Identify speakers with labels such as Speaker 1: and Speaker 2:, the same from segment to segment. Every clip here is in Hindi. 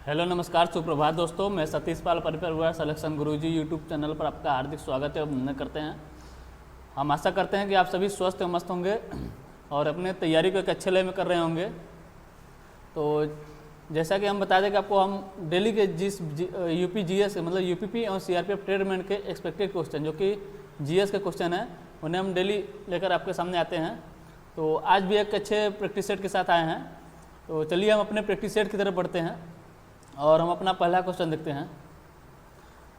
Speaker 1: हेलो नमस्कार सुप्रभात दोस्तों, मैं सतीश पाल परिवार सिलेक्शन गुरुजी यूट्यूब चैनल पर आपका हार्दिक स्वागत है और अभिनंदन करते हैं। हम आशा करते हैं कि आप सभी स्वस्थ एवं मस्त होंगे और अपने तैयारी को एक अच्छे लेवल में कर रहे होंगे। तो जैसा कि हम बता दें कि आपको हम डेली के यूपी जीएस मतलब यूपीपी और सीआरपीएफ ट्रेडमेंट के एक्सपेक्टेड क्वेश्चन जो कि जीएस के क्वेश्चन हैं उन्हें हम डेली लेकर आपके सामने आते हैं। तो आज भी एक अच्छे प्रैक्टिस सेट के साथ आए हैं। तो चलिए हम अपने प्रैक्टिस सेट की तरफ बढ़ते हैं और हम अपना पहला क्वेश्चन देखते हैं।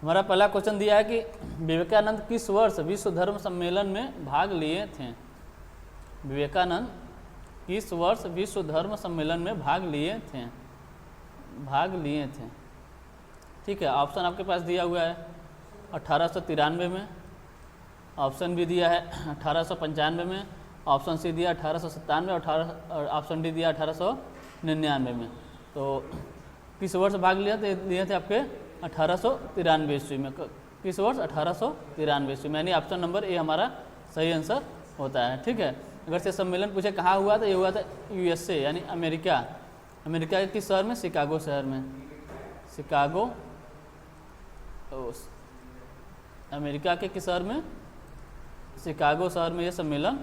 Speaker 1: हमारा पहला क्वेश्चन दिया है कि विवेकानंद किस वर्ष विश्व धर्म सम्मेलन में भाग लिए थे। विवेकानंद किस वर्ष विश्व धर्म सम्मेलन में भाग लिए थे। ठीक है, ऑप्शन आपके पास दिया हुआ है 1893 में, ऑप्शन बी दिया है 1895 में, ऑप्शन सी दिया 1897 और ऑप्शन डी दिया 1899 में। तो किस वर्ष भाग लिए थे आपके 1893 ईस्वी में। किस वर्ष 1893 ईस्वी में, यानी ऑप्शन नंबर ए हमारा सही आंसर होता है। ठीक है, अगर से सम्मेलन पूछे कहाँ हुआ था, ये हुआ था यूएसए यानी अमेरिका के किस शहर में, शिकागो शहर में। अमेरिका के किस शहर में, शिकागो शहर में ये सम्मेलन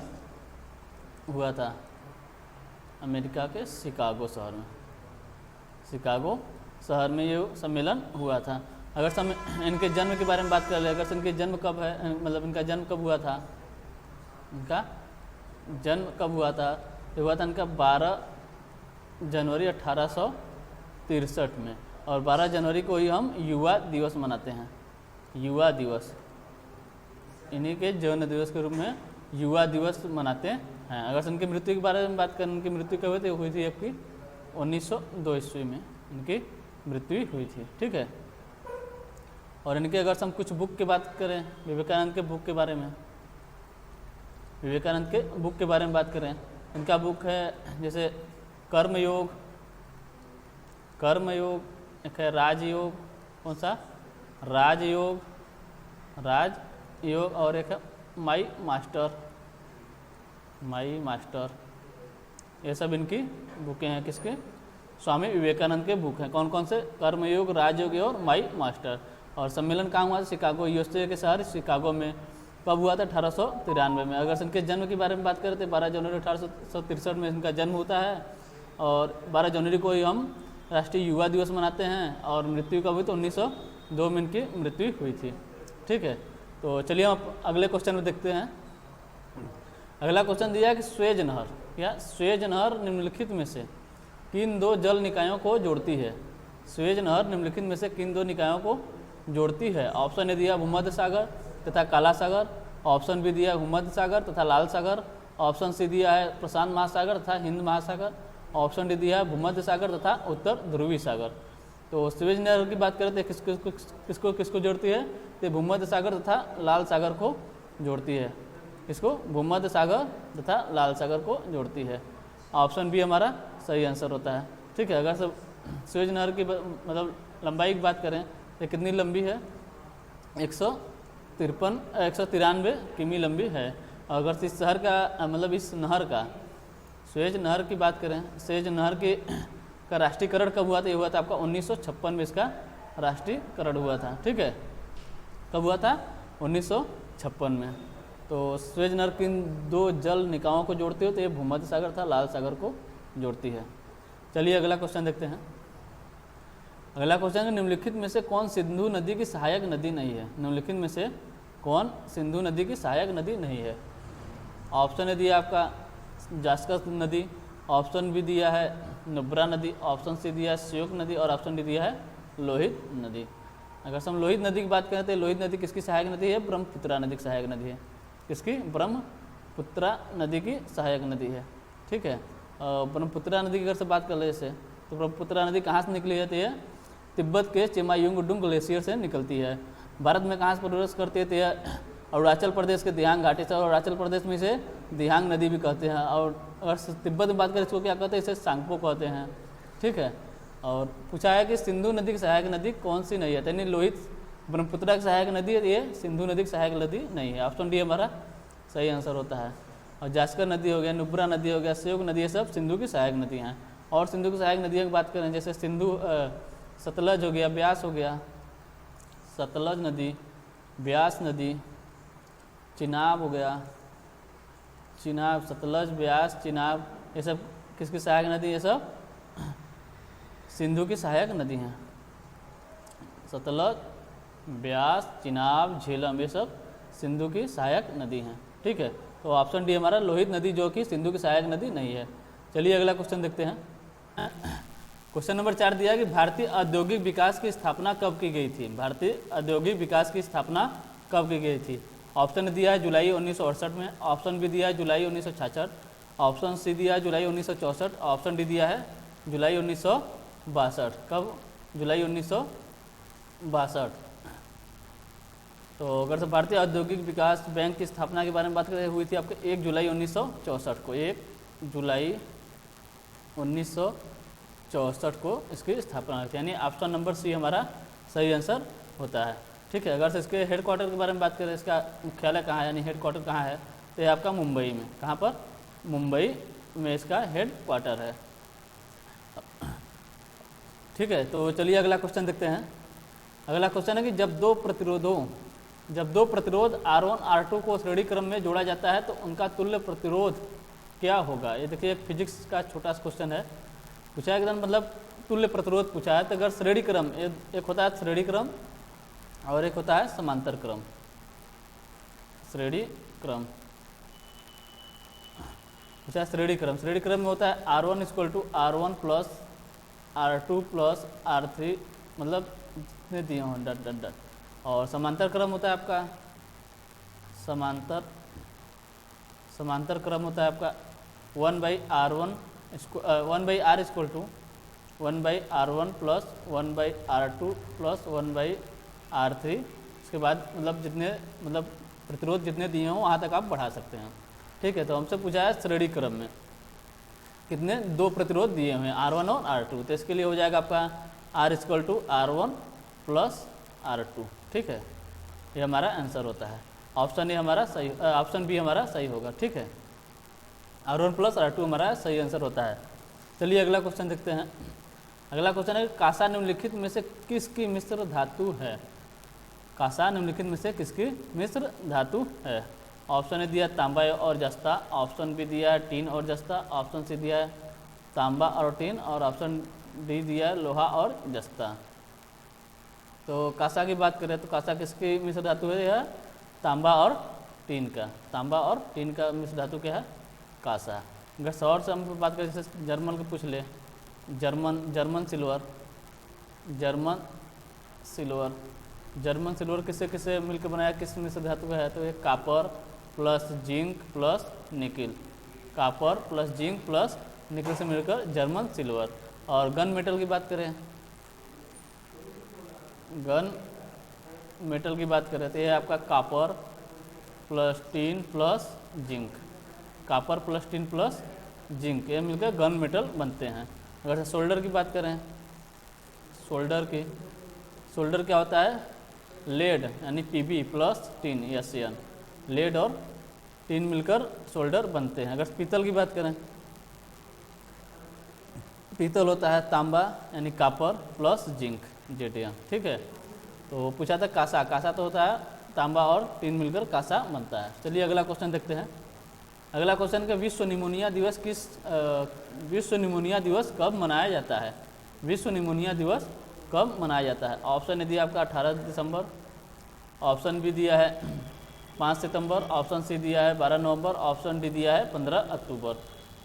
Speaker 1: हुआ था। अमेरिका के शिकागो शहर में ये सम्मेलन हुआ था। अगर इनके जन्म के बारे में बात कर ले, अगर इनके जन्म कब है, मतलब इनका जन्म कब हुआ था, ये हुआ था इनका 12 जनवरी 1863 में। और 12 जनवरी को ही हम युवा दिवस मनाते हैं। युवा दिवस इन्हीं के जन्म दिवस के रूप में युवा दिवस मनाते हैं। अगर इनकी मृत्यु के बारे में बात करें, इनकी मृत्यु कब हुई थी आपकी 1902 ईस्वी में इनकी मृत्यु हुई थी। ठीक है, और इनके अगर हम कुछ बुक की बात करें, विवेकानंद के बुक के बारे में, बात करें, इनका बुक है जैसे कर्मयोग, एक है राजयोग, कौन सा, राजयोग, और एक है माई मास्टर। ये सब इनकी बुकें हैं, किसके, स्वामी विवेकानंद के बुक हैं। कौन कौन से, कर्मयोग, राजयोग और माई मास्टर। और सम्मेलन कहाँ हुआ था, शिकागो, यूएसए के शहर शिकागो में। कब हुआ था, 1893 में। अगर इनके जन्म के बारे में बात करें तो 12 जनवरी 1863 में इनका जन्म होता है और 12 जनवरी को ही हम राष्ट्रीय युवा दिवस मनाते हैं। और मृत्यु कब हुई तो 1902 में इनकी मृत्यु हुई थी। ठीक है, तो चलिए हम अगले क्वेश्चन में देखते हैं। अगला क्वेश्चन दिया है कि स्वेज नहर निम्नलिखित में से किन दो जल निकायों को जोड़ती है। स्वेज नहर निम्नलिखित में से किन दो निकायों को जोड़ती है। ऑप्शन ए दिया भूमध्य सागर तथा काला सागर, ऑप्शन बी दिया भूमध्य सागर तथा लाल सागर, ऑप्शन सी दिया है प्रशांत महासागर तथा हिंद महासागर, ऑप्शन डी दिया है भूमध्य सागर तथा उत्तर ध्रुवी सागर। तो स्वेज नहर की बात करें तो किसको जोड़ती है, तो भूमध्य सागर तथा लाल सागर को जोड़ती है। इसको भूमध्य सागर तथा लाल सागर को जोड़ती है। ऑप्शन बी हमारा सही आंसर होता है। ठीक है, अगर सब स्वेज नहर की मतलब लंबाई की बात करें तो कितनी लंबी है, 193 किमी लंबी है। अगर इस शहर का मतलब इस नहर का, स्वेज नहर की बात करें, स्वेज नहर का राष्ट्रीयकरण कब हुआ था, ये हुआ था आपका 1956 में इसका राष्ट्रीयकरण हुआ था। ठीक है, कब हुआ था, 1956 में। तो स्वेज नहर किन दो जल निकायों को जोड़ती हो, तो ये भूमध्य सागर तथा लाल सागर को जोड़ती है। चलिए अगला क्वेश्चन देखते हैं। अगला क्वेश्चन है निम्नलिखित में से कौन सिंधु नदी की सहायक नदी नहीं है। निम्नलिखित में से कौन सिंधु नदी की सहायक नदी नहीं है। ऑप्शन ए दिया आपका जास्कर नदी, ऑप्शन बी दिया है नुब्रा नदी, ऑप्शन सी दिया है श्योक नदी और ऑप्शन डी दिया है लोहित नदी। अगर हम लोहित नदी की बात करें तो लोहित नदी किसकी सहायक नदी है, ब्रह्मपुत्रा नदी की सहायक नदी है। किसकी, ब्रह्मपुत्रा नदी की सहायक नदी है। ठीक है, ब्रह्मपुत्रा नदी की अगर से बात कर ले जैसे, तो ब्रह्मपुत्रा नदी कहाँ से निकली है, तो ये तिब्बत के चेमायुंगडुंग ग्लेशियर से निकलती है। भारत में कहाँ से प्रवेश करती है, तो यह अरुणाचल प्रदेश के दिहांग घाटी से, और अरुणाचल प्रदेश में इसे दिहांग नदी भी कहते हैं। और अगर तिब्बत में बात करें इसको क्या कहते हैं, इसे सांगपो कहते हैं। ठीक है, और पूछा है कि सिंधु नदी की सहायक नदी कौन सी नहीं है, यानी लोहित ब्रह्मपुत्रा की सहायक नदी है, ये सिंधु नदी की सहायक नदी नहीं है। ऑप्शन डी हमारा सही आंसर होता है। और जास्कर नदी हो गया, नुब्रा नदी हो गया, श्योक नदी, ये सब सिंधु की सहायक नदियाँ हैं। और सिंधु की सहायक नदियों की बात करें जैसे सतलज हो गया, ब्यास हो गया, सतलज नदी, ब्यास नदी, चिनाब हो गया, चिनाब, सतलज, ब्यास, चिनाब, ये सब किसकी सहायक नदी? ये सब सिंधु की सहायक नदी हैं। सतलज, ब्यास, चिनाब, झेलम, ये सब सिंधु की सहायक नदी हैं। ठीक है, तो ऑप्शन डी हमारा लोहित नदी जो कि सिंधु की सहायक नदी नहीं है। चलिए अगला क्वेश्चन देखते हैं। क्वेश्चन नंबर 4 दिया कि भारतीय औद्योगिक विकास की स्थापना कब की गई थी? भारतीय औद्योगिक विकास की स्थापना कब की गई थी? ऑप्शन दिया है जुलाई 1968 में, ऑप्शन बी दिया है जुलाई 1966, ऑप्शन सी दिया है जुलाई 1964, ऑप्शन डी दिया है जुलाई 1962। कब? जुलाई 1962। तो अगर से भारतीय औद्योगिक विकास बैंक की स्थापना के बारे में बात करें, हुई थी आपके 1 जुलाई 1964 को, 1 जुलाई 1964 को इसकी स्थापना हुई थी, यानी ऑप्शन नंबर सी हमारा सही आंसर होता है। ठीक है, अगर से इसके हेडक्वार्टर के बारे में बात करें, इसका मुख्यालय कहाँ है यानी हेडक्वार्टर कहाँ है, तो ये आपका मुंबई में। कहाँ पर? मुंबई में इसका हेडक्वार्टर है। ठीक है, तो चलिए अगला क्वेश्चन देखते हैं। अगला क्वेश्चन है कि जब दो प्रतिरोध R1 R2 को श्रेणी क्रम में जोड़ा जाता है तो उनका तुल्य प्रतिरोध क्या होगा? ये देखिए एक फिजिक्स का छोटा सा क्वेश्चन है, पूछा है एकदम मतलब तुल्य प्रतिरोध पूछा है। तो अगर श्रेणी क्रम, एक होता है श्रेणी क्रम और एक होता है समांतर क्रम। श्रेणी क्रम पूछा है, श्रेणी क्रम में होता है R1 = R1 + R2 + R3, मतलब जितने दिए हों डट डट डट। और समांतर क्रम होता है आपका समांतर क्रम होता है आपका 1/R = 1/R1 + 1/R2 + 1/R3। इसके बाद मतलब जितने प्रतिरोध जितने दिए हों वहाँ तक आप बढ़ा सकते हैं। ठीक है, तो हमसे पूछा है श्रेणी क्रम में कितने दो प्रतिरोध दिए हुए हैं R1 और R2, तो इसके लिए हो जाएगा आपका R = R1 + R2। ठीक है, ये हमारा आंसर होता है। ऑप्शन ए हमारा सही, ऑप्शन बी हमारा सही होगा। ठीक है, R1 + R2 हमारा सही आंसर होता है। चलिए अगला क्वेश्चन देखते हैं। अगला क्वेश्चन है कांसा निम्नलिखित में से किसकी मिश्र धातु है? कांसा निम्नलिखित में से किसकी मिश्र धातु है? ऑप्शन ए दिया तांबा और जस्ता, ऑप्शन बी दिया है टीन और जस्ता, ऑप्शन सी दिया है तांबा और टीन, और ऑप्शन डी दिया है लोहा और जस्ता। तो कांसा की बात करें तो कांसा किसकी मिश्र धातु है? यह तांबा और टीन का। तांबा और टीन का मिश्र धातु क्या है? कांसा। अगर सौर से हम बात करें, जैसे जर्मन को पूछ ले, जर्मन सिल्वर किससे किससे मिलकर बनाया, किस मिश्र धातु का है? तो ये copper + zinc + nickel, copper + zinc + nickel से मिलकर जर्मन सिल्वर। और गन मेटल की बात करें, तो ये आपका copper + tin + zinc, copper + tin + zinc, ये मिलकर गन मेटल बनते हैं। अगर सोल्डर की बात करें, सोल्डर क्या होता है? लेड यानी Pb + टीन SN, लेड और टीन मिलकर सोल्डर बनते हैं। अगर पीतल की बात करें, पीतल होता है तांबा यानी कॉपर + जिंक Zn। ठीक है, तो पूछा था कांसा तो होता है तांबा और टीन मिलकर कांसा बनता है। चलिए अगला क्वेश्चन देखते हैं। अगला क्वेश्चन का विश्व निमोनिया दिवस कब मनाया जाता है? विश्व निमोनिया दिवस कब मनाया जाता है? ऑप्शन ए दिया आपका 18 दिसंबर, ऑप्शन बी दिया है 5 सितंबर, ऑप्शन सी दिया है 12 नवंबर, ऑप्शन डी दिया है 15 अक्टूबर।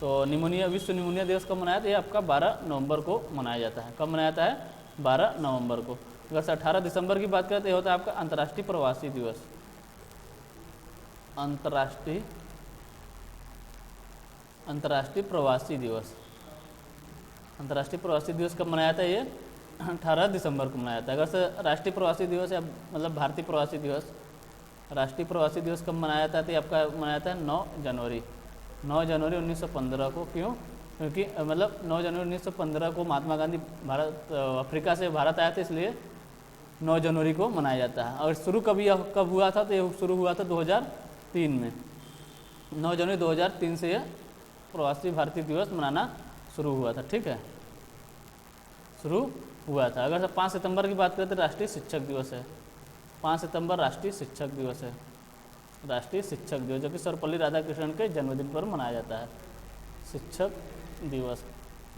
Speaker 1: तो विश्व निमोनिया दिवस कब मनाया? तो ये आपका 12 नवंबर को मनाया जाता है। कब मनाया जाता है? 12 नवंबर को। अगर से 18 दिसंबर की बात करें तो ये होता है आपका अंतर्राष्ट्रीय प्रवासी दिवस। अंतर्राष्ट्रीय प्रवासी दिवस कब मनाया जाता है? ये 18 दिसंबर को मनाया जाता है। अगर से राष्ट्रीय प्रवासी दिवस या मतलब भारतीय प्रवासी दिवस, राष्ट्रीय प्रवासी दिवस कब मनाया जाता है? तो आपका मनाया जाता है 9 जनवरी 1915 को। क्यों? क्योंकि मतलब 9 जनवरी 1915 को महात्मा गांधी अफ्रीका से भारत आए थे, इसलिए 9 जनवरी को मनाया जाता है। और शुरू कब हुआ था? तो ये शुरू हुआ था 2003 में। 9 जनवरी 2003 से यह प्रवासी भारतीय दिवस मनाना शुरू हुआ था। ठीक है, शुरू हुआ था। अगर 5 सितंबर की बात करें तो राष्ट्रीय शिक्षक दिवस है। 5 सितंबर राष्ट्रीय शिक्षक दिवस है, राष्ट्रीय शिक्षक दिवस, जो कि सर्वपल्ली राधाकृष्णन के जन्मदिन पर मनाया जाता है। शिक्षक दिवस,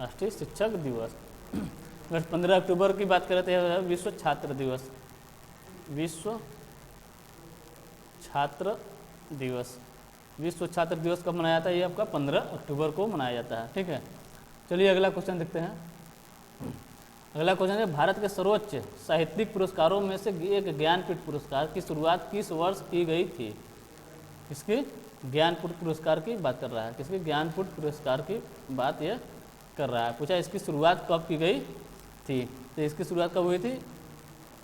Speaker 1: राष्ट्रीय शिक्षक दिवस। अगर 15 अक्टूबर की बात करें तो यह है विश्व छात्र दिवस, विश्व छात्र दिवस। विश्व छात्र दिवस कब मनाया जाता है? ये आपका 15 अक्टूबर को मनाया जाता है। ठीक है, चलिए अगला क्वेश्चन देखते हैं। अगला क्वेश्चन है, भारत के सर्वोच्च साहित्यिक पुरस्कारों में से एक ज्ञानपीठ पुरस्कार की शुरुआत किस वर्ष की गई थी? इसकी ज्ञानपीठ पुरस्कार की बात कर रहा है, किसकी ज्ञानपीठ पुरस्कार की बात यह कर रहा है। पूछा इसकी शुरुआत कब की गई थी? तो इसकी शुरुआत कब हुई थी?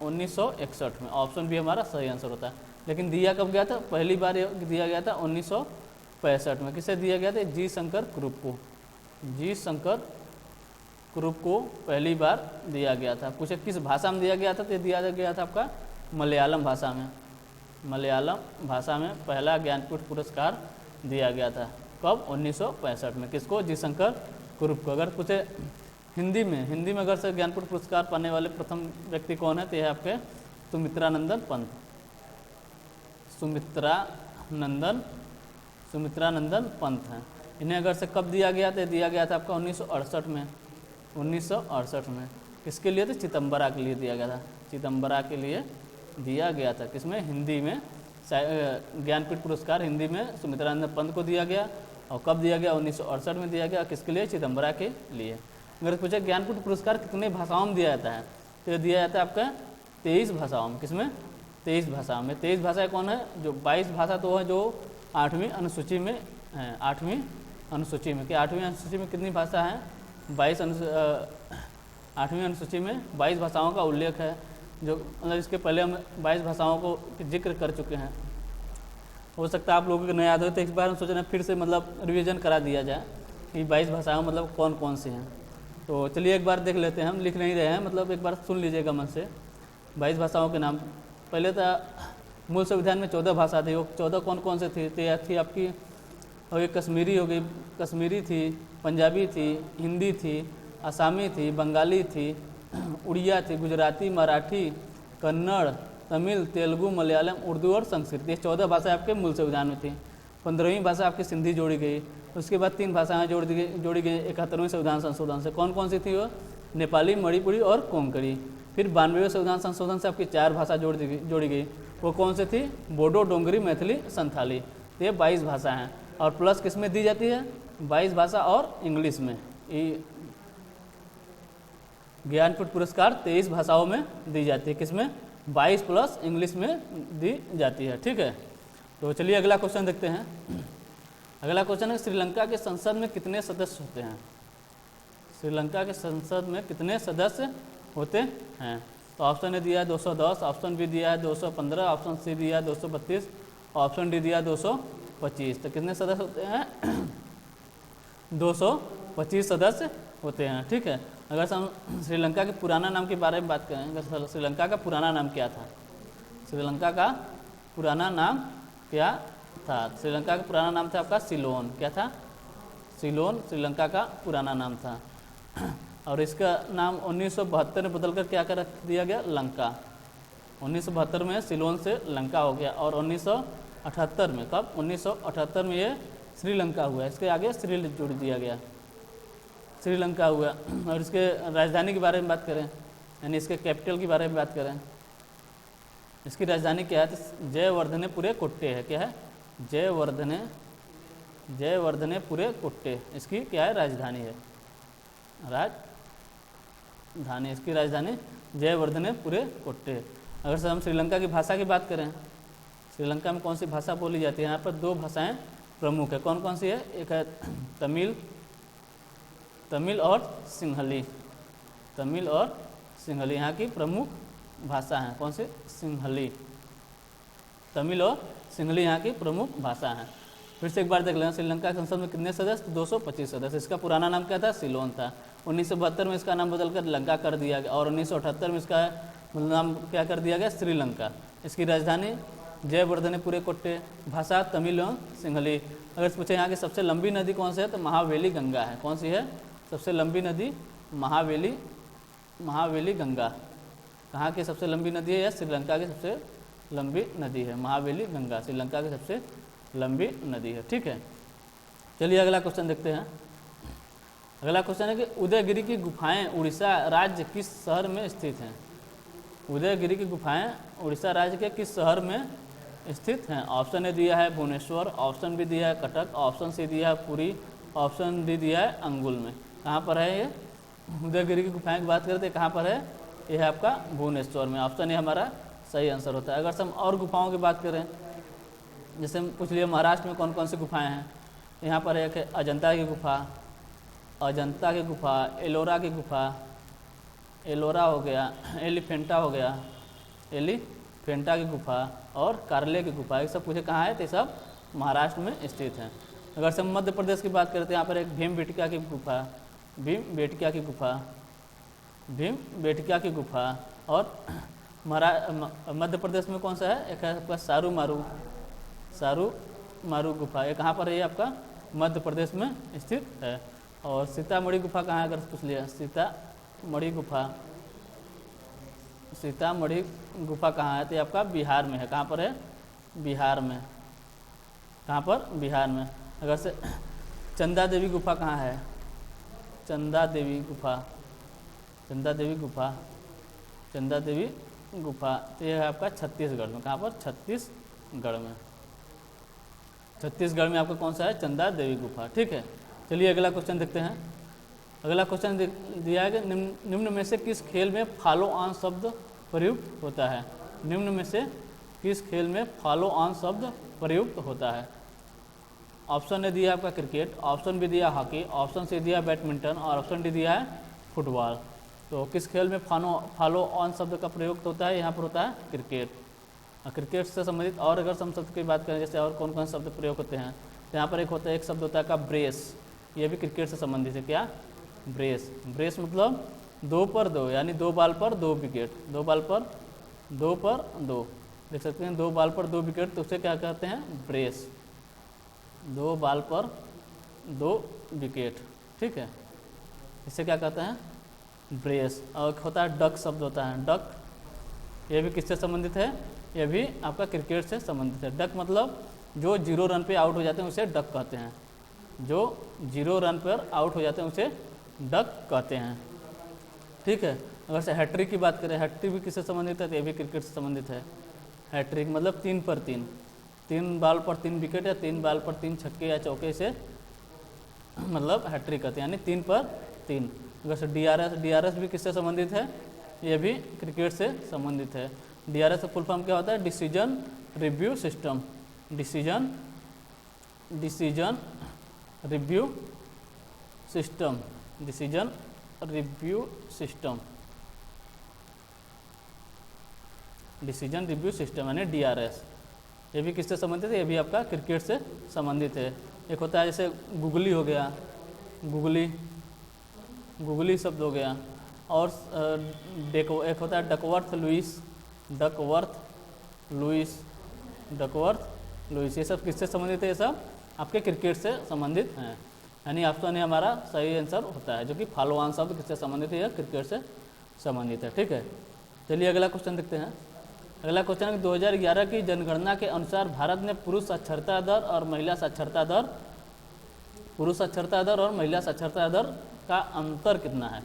Speaker 1: 1961 में। ऑप्शन बी हमारा सही आंसर होता है। लेकिन दिया कब गया था? पहली बार दिया गया था 1965 में। किसे दिया गया था? जी शंकर कुरुप को, जी शंकर कुरुप को पहली बार दिया गया था। पूछे किस भाषा में दिया गया था? तो दिया गया था आपका मलयालम भाषा में, मलयालम भाषा में पहला ज्ञानपीठ पुरस्कार दिया गया था। कब? 1965 में। किसको? जी शंकर कुरुप को। अगर पूछे हिंदी में अगर से ज्ञानपीठ पुरस्कार पाने वाले प्रथम व्यक्ति कौन है? तो यह आपके सुमित्रानंदन पंत, सुमित्रानंदन पंत हैं। इन्हें अगर से कब दिया गया? तो दिया गया था आपका 1968 में, 1968 में। किसके लिए? तो चिदम्बरा के लिए दिया गया था, चिदम्बरा के लिए दिया गया था। किसमें? हिंदी में ज्ञानपीठ पुरस्कार हिंदी में सुमित्रानंदन पंत को दिया गया। और कब दिया गया? 1968 में दिया गया। किसके लिए? चिदम्बरा के लिए। अगर पूछे ज्ञानपीठ पुरस्कार कितने भाषाओं में दिया जाता है? तो दिया जाता है आपका 23 भाषाओं में। किसमें? 23 भाषाओं में। 23 भाषाएं कौन है? जो 22 भाषा तो है जो 8वीं अनुसूची में है, 8वीं अनुसूची में। कि 8वीं अनुसूची में कितनी भाषा है? 8वीं अनुसूची में 22 भाषाओं का उल्लेख है। जो मतलब इसके पहले हम 22 भाषाओं को जिक्र कर चुके हैं। हो सकता है आप लोगों को न याद हो, तो इस बार हम सोच रहे हैं फिर से मतलब रिवीजन करा दिया जाए कि 22 भाषाओं मतलब कौन कौन सी हैं। तो चलिए एक बार देख लेते हैं, हम लिख नहीं रहे हैं, मतलब एक बार सुन लीजिएगा मन से। 22 भाषाओं के नाम। पहले तो मूल संविधान में 14 भाषा थी। वो 14 कौन कौन से थी? तो थी आपकी हो गई कश्मीरी, हो गई कश्मीरी थी, पंजाबी थी, हिंदी थी, आसामी थी, बंगाली थी, उड़िया थी, गुजराती, मराठी, कन्नड़, तमिल, तेलुगु, मलयालम, उर्दू और संस्कृत। ये 14 भाषाएं आपके मूल संविधान में थी। 15वीं भाषा आपकी सिंधी जोड़ी गई। उसके बाद 3 भाषाएं जोड़ी गई 71वें संविधान संशोधन से। कौन कौन सी थी वो? नेपाली, मणिपुरी और कोंकणी। फिर 92वें संविधान संशोधन से आपकी 4 भाषा जोड़ी गई। वो कौन सी थी? बोडो, डोंगरी, मैथिली, संथाली। तो ये 22 भाषा हैं। और प्लस किस में दी जाती है? 22 भाषा और इंग्लिश में। ये ज्ञानपीठ पुरस्कार 23 भाषाओं में दी जाती है। किसमें? 22 प्लस इंग्लिश में दी जाती है। ठीक है, तो चलिए अगला क्वेश्चन देखते हैं। अगला क्वेश्चन है, श्रीलंका के संसद में कितने सदस्य होते हैं? श्रीलंका के संसद में कितने सदस्य होते हैं? तो ऑप्शन ए दिया है 210, ऑप्शन बी दिया है 215, ऑप्शन सी दिया है 232, ऑप्शन डी दिया 225। तो कितने सदस्य होते हैं? 225 सदस्य होते हैं। ठीक है, अगर हम श्रीलंका के पुराना नाम के बारे में बात करें, अगर श्रीलंका का पुराना नाम क्या था? श्रीलंका का पुराना नाम क्या था? श्रीलंका का पुराना नाम था आपका सिलोन। क्या था? सिलोन श्रीलंका का पुराना नाम था। और इसका नाम 1972 में बदलकर क्या कर रख दिया गया? लंका। 1972 में सिलोन से लंका हो गया। और 1978 में, कब? 1978 में ये श्रीलंका हुआ। इसके आगे श्री जोड़ दिया गया, श्रीलंका हुआ। और इसके राजधानी के बारे में बात करें, यानी इसके कैपिटल के बारे में बात करें, इसकी राजधानी क्या है? तो जयवर्धनेपुरे कोट्टे है। क्या है? जयवर्धनेपुरे कोट्टे इसकी क्या है? राजधानी है। राजधानी, इसकी राजधानी जयवर्धनेपुरे कोट्टे। अगर सर हम श्रीलंका की भाषा की बात करें, श्रीलंका में कौन सी भाषा बोली जाती है? यहाँ पर 2 भाषाएं प्रमुख है। कौन कौन सी है? एक है तमिल और सिंहली। तमिल और सिंहली यहाँ की प्रमुख भाषा हैं। कौन सी? सिंहली। तमिल और सिंहली यहाँ की प्रमुख भाषा हैं। फिर से एक बार देख लेना, श्रीलंका के संसद में कितने सदस्य? 225 सदस्य। इसका पुराना नाम क्या था? सिलोन था। 1972 में इसका नाम बदलकर लंका कर दिया गया। और 1978 में इसका नाम क्या कर दिया गया? श्रीलंका। इसकी राजधानी जयवर्धनेपुरे कोट्टे। भाषा तमिल और सिंहली। अगर पूछे यहाँ की सबसे लंबी नदी कौन सी है? तो महावेली गंगा है। कौन सी है? सबसे लंबी नदी महावेली महावेली गंगा कहाँ की सबसे लंबी नदी है? या श्रीलंका की सबसे लंबी नदी है। महावेली गंगा श्रीलंका की सबसे लंबी नदी है। ठीक है, चलिए अगला क्वेश्चन देखते हैं। अगला क्वेश्चन है कि उदयगिरी की गुफाएं उड़ीसा राज्य किस शहर में स्थित हैं? उदयगिरी की गुफाएं उड़ीसा राज्य के किस शहर में स्थित हैं? ऑप्शन ए दिया है भुवनेश्वर, ऑप्शन बी दिया है कटक, ऑप्शन सी दिया है पुरी, ऑप्शन डी दिया है अंगुल में। कहाँ पर है ये? उदयगिरी की गुफाएं की बात करते हैं, कहाँ पर है? यह है आपका भुवनेश्वर में। ऑप्शन ए हमारा सही आंसर होता है। अगर हम और गुफाओं की बात करें, जैसे हम पूछ लिए महाराष्ट्र में कौन कौन सी गुफाएँ हैं, यहाँ पर एक है अजंता की गुफा, अजंता की गुफा, एलोरा की गुफा, एलोरा हो गया, एलिफेंटा हो गया, एलिफेंटा की गुफा और कारले की गुफा। ये सब पूछे कहाँ है? तो सब महाराष्ट्र में स्थित हैं। अगर से हम मध्य प्रदेश की बात करते हैं, यहाँ पर एक भीमबेटका की गुफा, भीमबेटका की गुफा, भीमबेटका की गुफा। और मध्य प्रदेश में कौन सा है? एक है आपका सारू मारू गुफा। ये कहाँ पर है? ये आपका मध्य प्रदेश में स्थित है। और सीतामढ़ी गुफा कहाँ है? अगर पूछ लिया सीतामढ़ी गुफा कहाँ है? तो ये आपका बिहार में है। कहाँ पर है? बिहार में। कहाँ पर? बिहार में। अगर से चंदा देवी गुफा कहाँ है? चंदा देवी गुफा तो ये है आपका छत्तीसगढ़ में। कहाँ पर? छत्तीसगढ़ में। छत्तीसगढ़ में आपका कौन सा है? चंदा देवी गुफा। ठीक है, चलिए अगला क्वेश्चन देखते हैं। अगला क्वेश्चन दिया है कि निम्न में से किस खेल में फॉलो ऑन शब्द प्रयुक्त होता है? निम्न में से किस खेल में फॉलो ऑन शब्द प्रयुक्त होता है? ऑप्शन ए दिया आपका क्रिकेट, ऑप्शन बी दिया हॉकी, ऑप्शन सी दिया बैडमिंटन और ऑप्शन डी दिया है फुटबॉल। तो किस खेल में फॉलो ऑन शब्द का प्रयोग होता है? यहाँ पर होता है क्रिकेट। क्रिकेट से संबंधित और अगर हम शब्द की बात करें, जैसे और कौन कौन से शब्द प्रयोग होते हैं, तो यहाँ पर एक शब्द होता है का ब्रेस। ये भी क्रिकेट से संबंधित है। क्या? ब्रेस। ब्रेस मतलब 2 पर 2, यानी 2 बॉल पर 2 विकेट। 2 बॉल पर 2 देख सकते हैं, 2 बॉल पर 2 विकेट, तो उसे क्या कहते हैं? ब्रेस। 2 बॉल पर 2 विकेट। ठीक है, इसे क्या कहते हैं? ब्रेस। और होता है डक शब्द होता है, डक। ये भी किससे संबंधित है? ये भी आपका क्रिकेट से संबंधित है। डक मतलब जो 0 रन पे आउट हो जाते हैं उसे डक कहते हैं। जो 0 रन पर आउट हो जाते हैं उसे डक कहते हैं। ठीक है, अगर से हैट्रिक की बात करें, हैट्रिक भी किससे संबंधित है? तो ये भी क्रिकेट से संबंधित है। हैट्रिक मतलब 3 पर 3, 3 बॉल पर 3 विकेट या 3 बॉल पर 3 छक्के या चौके से मतलब हैट्रिक कहते हैं, यानी 3 पर 3। अगर से डीआरएस भी किससे संबंधित है? ये भी क्रिकेट से संबंधित है। डीआरएस का फुल फॉर्म क्या होता है? Decision review system. Decision review system. Decision review system. Decision review system यानी डीआरएस। ये भी किससे संबंधित है? ये भी आपका क्रिकेट से संबंधित है। एक होता है जैसे गुगली हो गया, गुगली शब्द हो गया। और एक होता है डकवर्थ लुइस। ये सब किससे संबंधित है? ये सब आपके क्रिकेट से संबंधित हैं। यानी ऑप्शन ए हमारा सही आंसर होता है, जो कि फॉलो ऑन शब्द किससे संबंधित है? या क्रिकेट से संबंधित है। ठीक है, चलिए अगला क्वेश्चन देखते हैं। अगला क्वेश्चन है 2011 की जनगणना के अनुसार भारत में पुरुष साक्षरता दर और महिला साक्षरता दर का अंतर कितना है?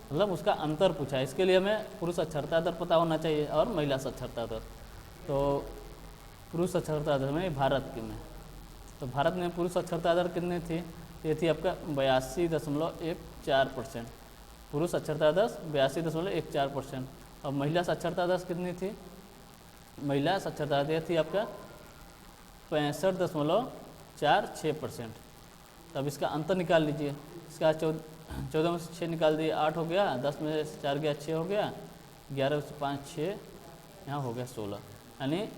Speaker 1: मतलब उसका अंतर पूछा है। इसके लिए हमें पुरुष साक्षरता दर पता होना चाहिए और महिला साक्षरता दर। तो पुरुष साक्षरता दर में भारत की में, तो भारत में पुरुष साक्षरता दर कितनी थी? ये थी आपका 82.14%। पुरुष साक्षरता दर 82.14%। और महिला साक्षरता दर कितनी थी? महिला साक्षरता दर थी आपका 65.46%। तब इसका अंतर निकाल लीजिए। इसका 14 में से 6 निकाल दिए, 8 हो गया, 10 में से 4 गया 6 हो गया, 11 में से 5 6, यहाँ हो गया 16। यानी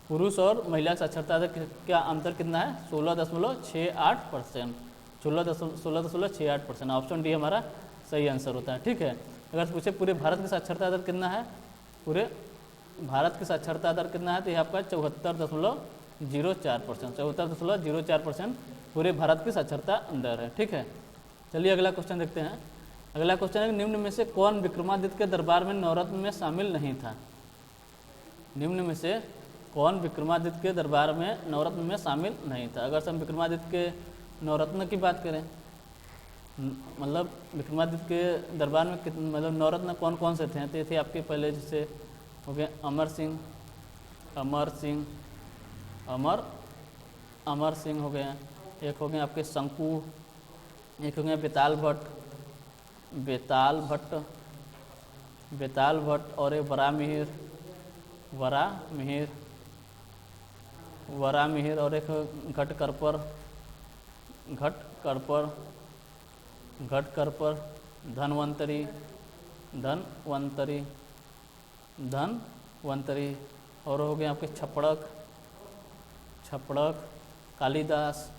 Speaker 1: पुरुष और महिला साक्षरता दर का अंतर कितना है? 16.68%। 16.68%। ऑप्शन डी हमारा सही आंसर होता है। ठीक है, अगर पूछे पूरे भारत की साक्षरता दर कितना है? पूरे भारत की साक्षरता दर कितना है? तो ये आपका 74.04%। 74.04% पूरे भारत की साक्षरता दर है। ठीक है, चलिए अगला क्वेश्चन देखते हैं। अगला क्वेश्चन है निम्न में से कौन विक्रमादित्य के दरबार में नवरत्न में शामिल नहीं था। निम्न में से कौन विक्रमादित्य के दरबार में नवरत्न में शामिल नहीं था। अगर हम विक्रमादित्य के नवरत्न की बात करें, मतलब विक्रमादित्य के दरबार में मतलब नवरत्न कौन कौन से थे, तो ये थे आपके पहले जैसे हो गए अमर सिंह हो गए, एक हो गए आपके शंकु, एक हो गए बेताल भट्ट और एक वरामिहिर और एक घटकरपर, धनवंतरी और हो गए आपके छपड़क, कालिदास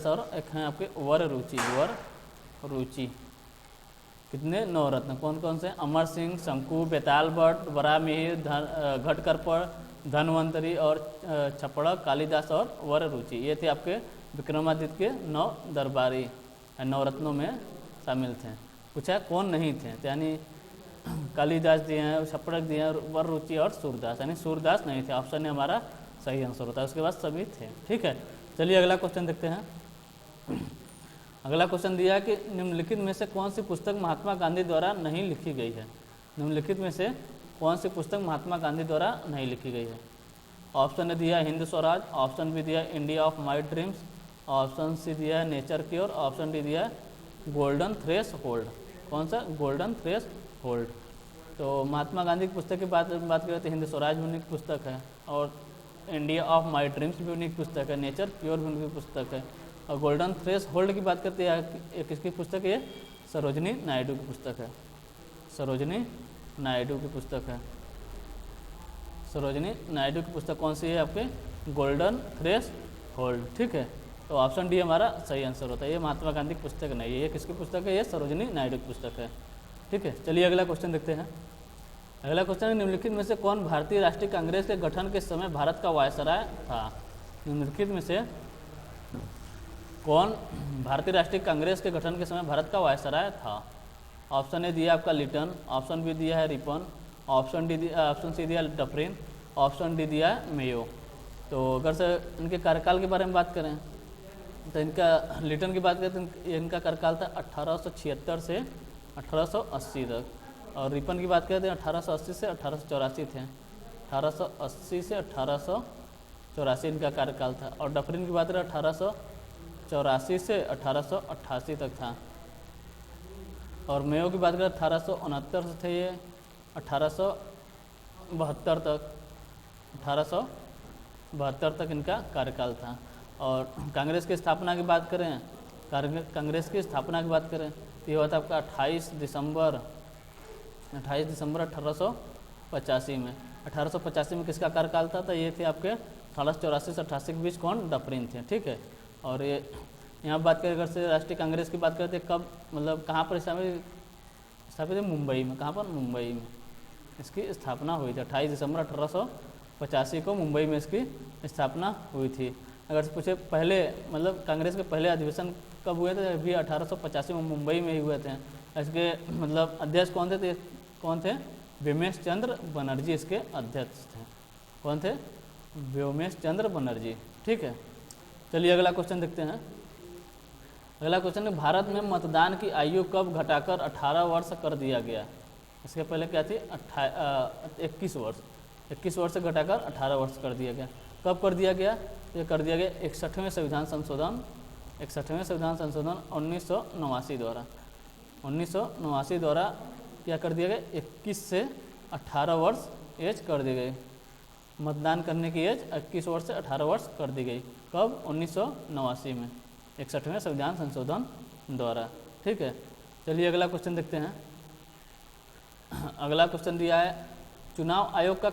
Speaker 1: और एक हैं आपके वर रुचि। कितने नवरत्न कौन कौन से, अमर सिंह, शंकु, बेताल भट्ट, वरामिहिर, घटकरपर, धनवंतरी और छपड़क, कालिदास और वर रुचि। ये थे आपके विक्रमादित्य के 9 दरबारी नवरत्नों में शामिल थे। पूछा कौन नहीं थे, तो यानी कालिदास दिए हैं, छपड़क दिए हैं, वर रुचि और सूरदास, यानी सूरदास नहीं थे। ऑप्शन ने हमारा सही आंसर होता है। उसके बाद सभी थे। ठीक है, चलिए अगला क्वेश्चन देखते हैं। अगला क्वेश्चन दिया है कि निम्नलिखित में से कौन सी पुस्तक महात्मा गांधी द्वारा नहीं लिखी गई है। निम्नलिखित में से कौन सी पुस्तक महात्मा गांधी द्वारा नहीं लिखी गई है। ऑप्शन ने दिया हिंद स्वराज, ऑप्शन बी दिया India of my dreams, option C दिया है नेचर क्योर, ऑप्शन डी दिया है गोल्डन थ्रेश होल्ड। कौन सा, गोल्डन थ्रेश होल्ड। तो महात्मा गांधी की पुस्तक की बात करें तो हिंद स्वराज भी उन्हीं की पुस्तक है, और इंडिया ऑफ माई ड्रीम्स भी उन्हीं की पुस्तक है, नेचर क्योर भी उनकी पुस्तक है, और गोल्डन थ्रेश होल्ड की बात करते हैं किसकी पुस्तक है, सरोजनी नायडू की पुस्तक है। सरोजनी नायडू की पुस्तक कौन सी है आपके, गोल्डन थ्रेश होल्ड। ठीक है, तो ऑप्शन डी हमारा सही आंसर होता है। ये महात्मा गांधी की पुस्तक नहीं है, ये किसकी पुस्तक है, ये सरोजनी नायडू की पुस्तक है। ठीक है, चलिए अगला क्वेश्चन देखते हैं। अगला क्वेश्चन है निम्नलिखित में से कौन भारतीय राष्ट्रीय कांग्रेस के गठन के समय भारत का वायसराय था। निम्नलिखित में से कौन भारतीय राष्ट्रीय कांग्रेस के गठन के समय भारत का वायसराय था। ऑप्शन ए दिया आपका लिटन, ऑप्शन बी दिया है रिपन, ऑप्शन सी दिया डफरिन, ऑप्शन डी दिया है मेयो। तो अगर से इनके कार्यकाल के बारे में बात करें तो इनका लिटन की बात करें तो इनका कार्यकाल था 1876 से 1880 तक, और रिपन की बात करें तो 1880 से 1884 थे। 1880 से 1884 इनका कार्यकाल था, और डफरिन की बात करें 1884 से 1888 तक था, और मेयो की बात करें 1869 से थे ये 1872 तक, 1872 तक इनका कार्यकाल था। और कांग्रेस की स्थापना की बात करें, कांग्रेस की स्थापना की बात करें तो ये हुआ था आपका 28 दिसंबर 1885 में। 1885 में किसका कार्यकाल था, तो ये थे आपके 1884 से 88 के बीच कौन, डफरिन थे। ठीक है, और ये यहाँ बात करें अगर से राष्ट्रीय कांग्रेस की बात करते कब, मतलब कहाँ पर स्थापित है, मुंबई में। कहाँ पर, मुंबई में इसकी स्थापना हुई थी। 28 दिसंबर 1885 को मुंबई में इसकी स्थापना हुई थी। अगर से पूछे पहले, मतलब कांग्रेस के पहले अधिवेशन कब हुए थे, अभी 1885 में मुंबई में ही हुए थे। इसके मतलब अध्यक्ष कौन थे, व्योमेश चंद्र बनर्जी इसके अध्यक्ष थे। कौन थे, व्योमेश चंद्र बनर्जी। ठीक है, चलिए अगला क्वेश्चन देखते हैं। अगला क्वेश्चन है भारत में मतदान की आयु कब घटाकर 18 वर्ष कर दिया गया। इसके पहले क्या थी, 21 वर्ष। 21 वर्ष से घटाकर 18 वर्ष कर दिया गया। कब कर दिया गया, ये कर दिया गया 61वें संविधान संशोधन 1989 द्वारा। 1989 द्वारा क्या कर दिया गया, 21 से 18 वर्ष एज कर दी गई। मतदान करने की एज 21 वर्ष से 18 वर्ष कर दी गई। कब, 1989 में 61वें संविधान संशोधन द्वारा। ठीक है, चलिए अगला क्वेश्चन देखते हैं। अगला क्वेश्चन दिया है चुनाव आयोग का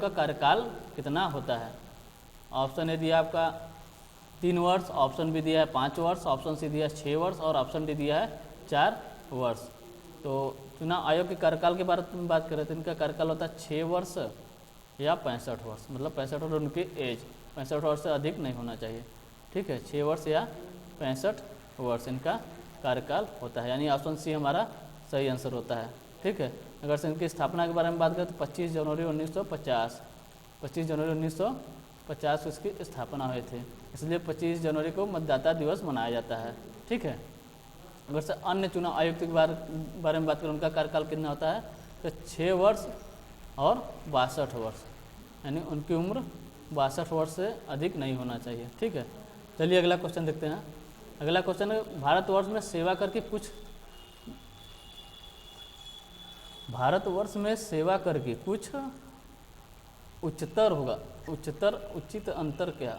Speaker 1: कार्यकाल कितना होता है। ऑप्शन ए दिया आपका 3 वर्ष, ऑप्शन बी दिया है 5 वर्ष, ऑप्शन सी दिया है 6 वर्ष, और ऑप्शन डी दिया है 4 वर्ष। तो चुनाव आयोग के कार्यकाल के बारे में बात करें तो इनका कार्यकाल होता है 6 वर्ष या 65 वर्ष, मतलब 65 वर्ष उनकी एज। 65 वर्ष से अधिक नहीं होना चाहिए। ठीक है, 6 वर्ष या 65 वर्ष इनका कार्यकाल होता है, यानी ऑप्शन सी हमारा सही आंसर होता है। ठीक है, अगर से इनकी स्थापना के बारे में बात करें तो 25 जनवरी 1950, 25 जनवरी 1950 को इसकी स्थापना हुई थी, इसलिए 25 जनवरी को मतदाता दिवस मनाया जाता है। ठीक है, अगर से अन्य चुनाव आयुक्त के बारे में बात करें, उनका कार्यकाल कितना होता है तो 6 वर्ष और 62 वर्ष, यानी उनकी उम्र 62 वर्ष से अधिक नहीं होना चाहिए। ठीक है, चलिए अगला क्वेश्चन देखते हैं। अगला क्वेश्चन है, भारतवर्ष में सेवा कर की कुछ उच्चतर होगा, उचित अंतर क्या,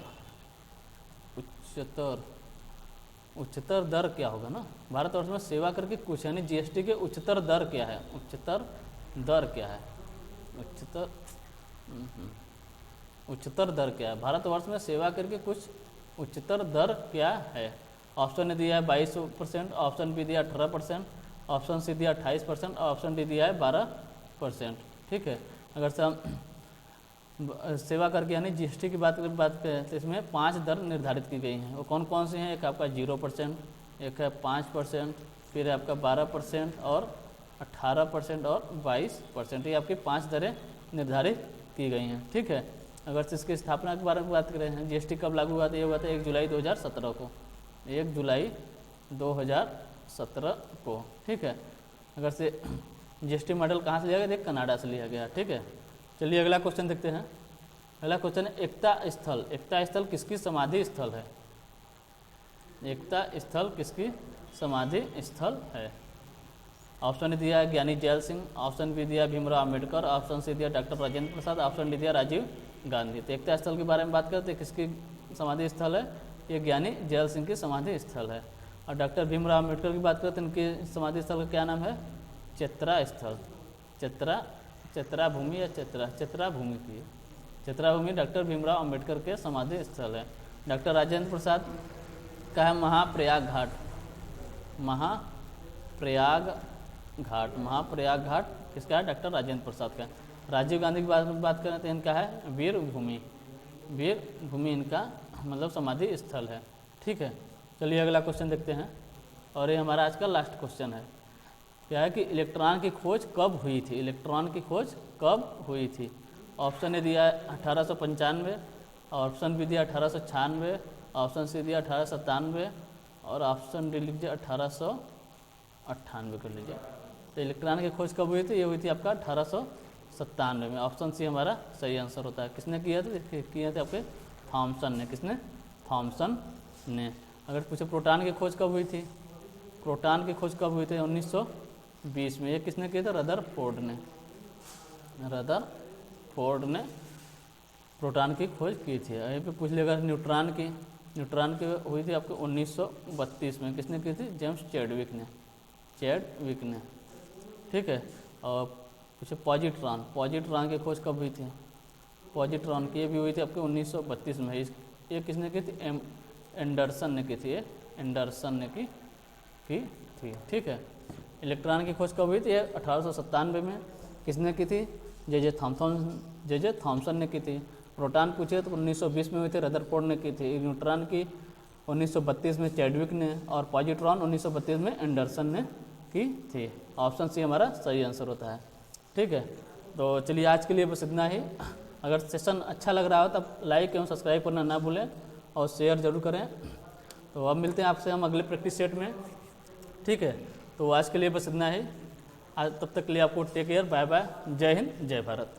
Speaker 1: उच्चतर दर क्या होगा ना। भारतवर्ष में सेवा कर की कुछ, यानी जीएसटी के उच्चतर दर क्या है, उच्चतर दर क्या है, उच्चतर दर क्या है, भारतवर्ष में सेवा कर की कुछ उच्चतर दर क्या है। ऑप्शन ने दिया है 22%, ऑप्शन बी दिया 18%, ऑप्शन सी दिया 28%, ऑप्शन डी दिया है 12%। ठीक है, अगर से हम सेवा कर के यानी जीएसटी की बात करें तो इसमें 5 दर निर्धारित की गई हैं। वो कौन कौन सी हैं, एक आपका 0%, एक है 5%, फिर है आपका 12% और 18% और 22%, ये आपकी 5 दरें निर्धारित की गई हैं। ठीक है, अगर से इसकी स्थापना के बारे में बात करें, जीएसटी कब लागू हुआ था, ये हुआ था 1 जुलाई 2017 को, 1 जुलाई 2017 को। ठीक है, अगर से जीएसटी मॉडल कहाँ से लिया गया, देख कनाडा से लिया गया। ठीक है, चलिए अगला क्वेश्चन देखते हैं। अगला क्वेश्चन है, एकता स्थल किसकी समाधि स्थल है, एकता स्थल किसकी समाधि स्थल है। ऑप्शन दिया है ज्ञानी जैल सिंह, ऑप्शन बी दिया भीमराव अम्बेडकर, ऑप्शन सी दिया doctor Rajendra Prasad, option D दिया राजीव गांधी। तो एकता स्थल के बारे में बात करते हैं, किसकी समाधि स्थल है, ये ज्ञानी जैल सिंह की समाधि स्थल है। और डॉक्टर भीमराव अम्बेडकर की बात करते हैं, इनकी समाधि स्थल का क्या नाम है, चित्रा स्थल, चित्रा भूमि या चित्रा भूमि की, चित्रा भूमि डॉक्टर भीमराव अम्बेडकर के समाधि स्थल है। डॉक्टर राजेंद्र प्रसाद का है महाप्रयाग घाट किसका है, डॉक्टर राजेंद्र प्रसाद का। राजीव गांधी की बात करें तो इनका है वीर भूमि इनका मतलब समाधि स्थल है। ठीक है, चलिए अगला क्वेश्चन देखते हैं, और ये हमारा आज का लास्ट क्वेश्चन है। क्या है कि इलेक्ट्रॉन की खोज कब हुई थी, इलेक्ट्रॉन की खोज कब हुई थी। ऑप्शन ए दिया है 1895, ऑप्शन बी दिया 1896, ऑप्शन सी दिया 1897 और ऑप्शन डी लिख दिया 1898 कर लीजिए। तो इलेक्ट्रॉन की खोज कब हुई थी, ये हुई थी आपका 1897 में। ऑप्शन सी हमारा सही आंसर होता है। किसने किया था, किए थे आपके थॉमसन ने, किसने, थॉमसन ने। अगर पूछे प्रोटॉन की खोज कब हुई थी, प्रोटॉन की खोज कब हुई थी 1920 में, ये किसने किया था, रदरफोर्ड ने प्रोटॉन की खोज की थी। यहीं पे पूछ लिएगा न्यूट्रॉन की हुई थी आपको 1932 में, किसने की थी, जेम्स चैडविक ने। ठीक है, और पूछे पॉजिट्रॉन की खोज कब हुई थी, पॉजिट्रॉन की भी हुई थी आपके 1932 में। ये किसने की थी, एंडरसन ने की थी, एंडरसन ने की थी। ठीक है, इलेक्ट्रॉन की खोज कब हुई थी, 1897 में, किसने की थी, जे थॉमसन ने की थी। प्रोटॉन पूछे तो 1920 में हुई थी, रदरफोर्ड ने की थी। न्यूट्रॉन की 1932 में चैडविक ने, और पॉजिट्रॉन 1932 में एंडरसन ने की थी। ऑप्शन सी हमारा सही आंसर होता है। ठीक है, तो चलिए आज के लिए बस इतना ही। अगर सेशन अच्छा लग रहा हो तब लाइक एवं सब्सक्राइब करना ना भूलें और शेयर जरूर करें। तो अब मिलते हैं आपसे हम अगले प्रैक्टिस सेट में। ठीक है, तो आज के लिए बस इतना ही। आज तब तक के लिए आपको टेक केयर, बाय बाय, जय हिंद, जय भारत।